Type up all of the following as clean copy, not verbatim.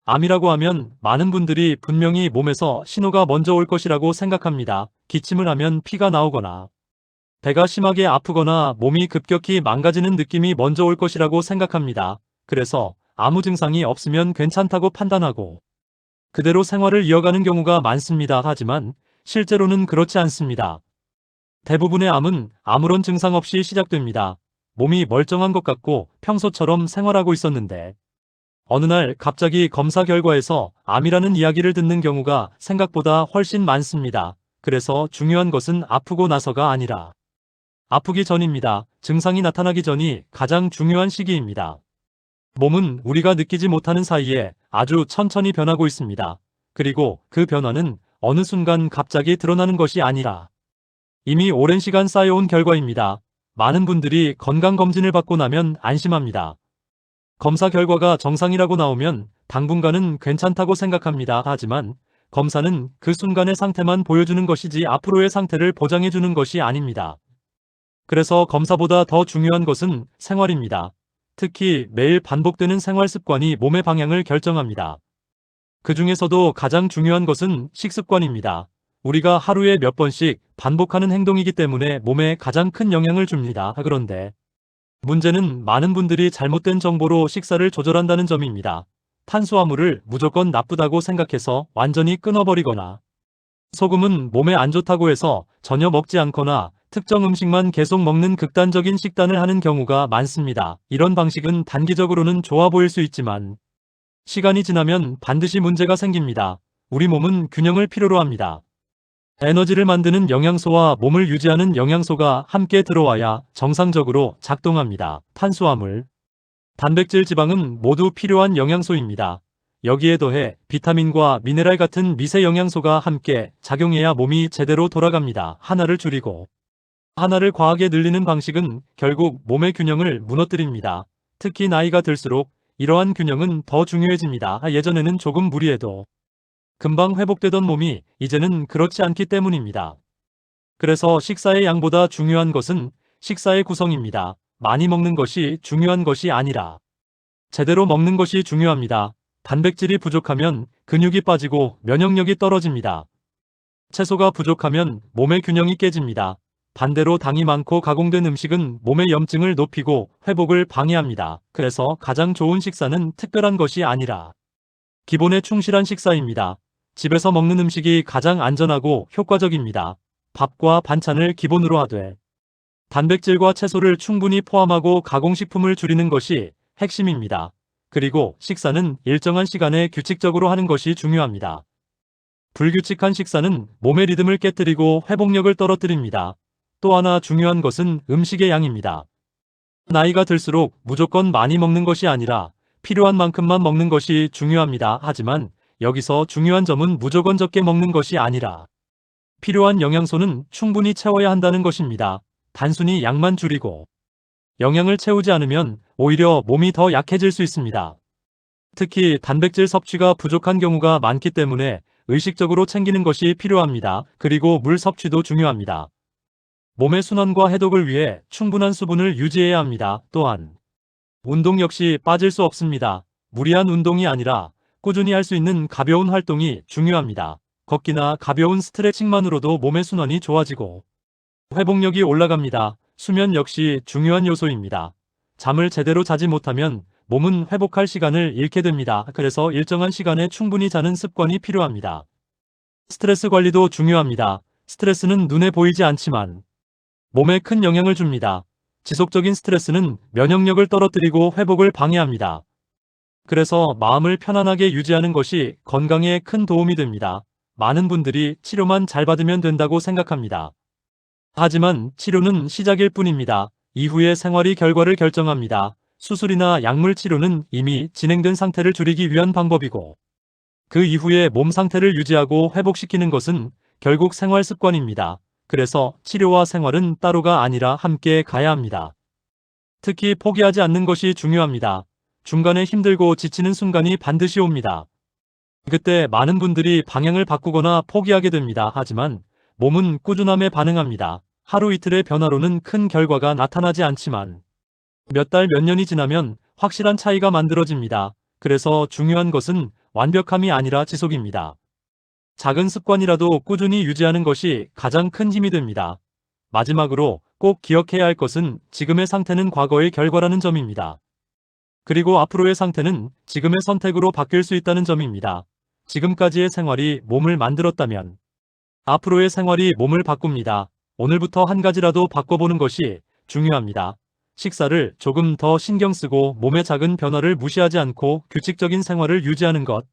암이라고 하면 많은 분들이 분명히 몸에서 신호가 먼저 올 것이라고 생각합니다. 기침을 하면 피가 나오거나 배가 심하게 아프거나 몸이 급격히 망가지는 느낌이 먼저 올 것이라고 생각합니다. 그래서 아무 증상이 없으면 괜찮다고 판단하고 그대로 생활을 이어가는 경우가 많습니다. 하지만 실제로는 그렇지 않습니다. 대부분의 암은 아무런 증상 없이 시작됩니다. 몸이 멀쩡한 것 같고 평소처럼 생활하고 있었는데 어느 날 갑자기 검사 결과에서 암이라는 이야기를 듣는 경우가 생각보다 훨씬 많습니다. 그래서 중요한 것은 아프고 나서가 아니라 아프기 전입니다. 증상이 나타나기 전이 가장 중요한 시기입니다. 몸은 우리가 느끼지 못하는 사이에 아주 천천히 변하고 있습니다. 그리고 그 변화는 어느 순간 갑자기 드러나는 것이 아니라 이미 오랜 시간 쌓여온 결과입니다. 많은 분들이 건강검진을 받고 나면 안심합니다. 검사 결과가 정상이라고 나오면 당분간은 괜찮다고 생각합니다. 하지만 검사는 그 순간의 상태만 보여주는 것이지 앞으로의 상태를 보장해주는 것이 아닙니다. 그래서 검사보다 더 중요한 것은 생활입니다. 특히 매일 반복되는 생활 습관이 몸의 방향을 결정합니다. 그 중에서도 가장 중요한 것은 식습관입니다. 우리가 하루에 몇 번씩 반복하는 행동이기 때문에 몸에 가장 큰 영향을 줍니다. 그런데 문제는 많은 분들이 잘못된 정보로 식사를 조절한다는 점입니다. 탄수화물을 무조건 나쁘다고 생각해서 완전히 끊어버리거나 소금은 몸에 안 좋다고 해서 전혀 먹지 않거나 특정 음식만 계속 먹는 극단적인 식단을 하는 경우가 많습니다. 이런 방식은 단기적으로는 좋아 보일 수 있지만 시간이 지나면 반드시 문제가 생깁니다. 우리 몸은 균형을 필요로 합니다. 에너지를 만드는 영양소와 몸을 유지하는 영양소가 함께 들어와야 정상적으로 작동합니다. 탄수화물, 단백질, 지방은 모두 필요한 영양소입니다. 여기에 더해 비타민과 미네랄 같은 미세 영양소가 함께 작용해야 몸이 제대로 돌아갑니다. 하나를 줄이고 하나를 과하게 늘리는 방식은 결국 몸의 균형을 무너뜨립니다. 특히 나이가 들수록 이러한 균형은 더 중요해집니다. 예전에는 조금 무리해도 금방 회복되던 몸이 이제는 그렇지 않기 때문입니다. 그래서 식사의 양보다 중요한 것은 식사의 구성입니다. 많이 먹는 것이 중요한 것이 아니라 제대로 먹는 것이 중요합니다. 단백질이 부족하면 근육이 빠지고 면역력이 떨어집니다. 채소가 부족하면 몸의 균형이 깨집니다. 반대로 당이 많고 가공된 음식은 몸의 염증을 높이고 회복을 방해합니다. 그래서 가장 좋은 식사는 특별한 것이 아니라 기본에 충실한 식사입니다. 집에서 먹는 음식이 가장 안전하고 효과적입니다. 밥과 반찬을 기본으로 하되 단백질과 채소를 충분히 포함하고 가공식품을 줄이는 것이 핵심입니다. 그리고 식사는 일정한 시간에 규칙적으로 하는 것이 중요합니다. 불규칙한 식사는 몸의 리듬을 깨뜨리고 회복력을 떨어뜨립니다. 또 하나 중요한 것은 음식의 양입니다. 나이가 들수록 무조건 많이 먹는 것이 아니라 필요한 만큼만 먹는 것이 중요합니다. 하지만 여기서 중요한 점은 무조건 적게 먹는 것이 아니라 필요한 영양소는 충분히 채워야 한다는 것입니다. 단순히 양만 줄이고 영양을 채우지 않으면 오히려 몸이 더 약해질 수 있습니다. 특히 단백질 섭취가 부족한 경우가 많기 때문에 의식적으로 챙기는 것이 필요합니다. 그리고 물 섭취도 중요합니다. 몸의 순환과 해독을 위해 충분한 수분을 유지해야 합니다. 또한 운동 역시 빠질 수 없습니다. 무리한 운동이 아니라 꾸준히 할 수 있는 가벼운 활동이 중요합니다. 걷기나 가벼운 스트레칭만으로도 몸의 순환이 좋아지고 회복력이 올라갑니다. 수면 역시 중요한 요소입니다. 잠을 제대로 자지 못하면 몸은 회복할 시간을 잃게 됩니다. 그래서 일정한 시간에 충분히 자는 습관이 필요합니다. 스트레스 관리도 중요합니다. 스트레스는 눈에 보이지 않지만 몸에 큰 영향을 줍니다. 지속적인 스트레스는 면역력을 떨어뜨리고 회복을 방해합니다. 그래서 마음을 편안하게 유지하는 것이 건강에 큰 도움이 됩니다. 많은 분들이 치료만 잘 받으면 된다고 생각합니다. 하지만 치료는 시작일 뿐입니다. 이후의 생활이 결과를 결정합니다. 수술이나 약물 치료는 이미 진행된 상태를 줄이기 위한 방법이고 그 이후에 몸 상태를 유지하고 회복시키는 것은 결국 생활 습관입니다. 그래서 치료와 생활은 따로가 아니라 함께 가야 합니다. 특히 포기하지 않는 것이 중요합니다. 중간에 힘들고 지치는 순간이 반드시 옵니다. 그때 많은 분들이 방향을 바꾸거나 포기하게 됩니다. 하지만 몸은 꾸준함에 반응합니다. 하루 이틀의 변화로는 큰 결과가 나타나지 않지만 몇 달 몇 년이 지나면 확실한 차이가 만들어집니다. 그래서 중요한 것은 완벽함이 아니라 지속입니다. 작은 습관이라도 꾸준히 유지하는 것이 가장 큰 힘이 됩니다. 마지막으로 꼭 기억해야 할 것은 지금의 상태는 과거의 결과라는 점입니다. 그리고 앞으로의 상태는 지금의 선택으로 바뀔 수 있다는 점입니다. 지금까지의 생활이 몸을 만들었다면 앞으로의 생활이 몸을 바꿉니다. 오늘부터 한 가지라도 바꿔보는 것이 중요합니다. 식사를 조금 더 신경 쓰고 몸의 작은 변화를 무시하지 않고 규칙적인 생활을 유지하는 것.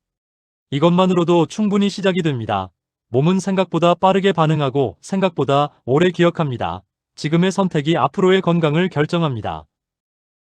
이것만으로도 충분히 시작이 됩니다. 몸은 생각보다 빠르게 반응하고 생각보다 오래 기억합니다. 지금의 선택이 앞으로의 건강을 결정합니다.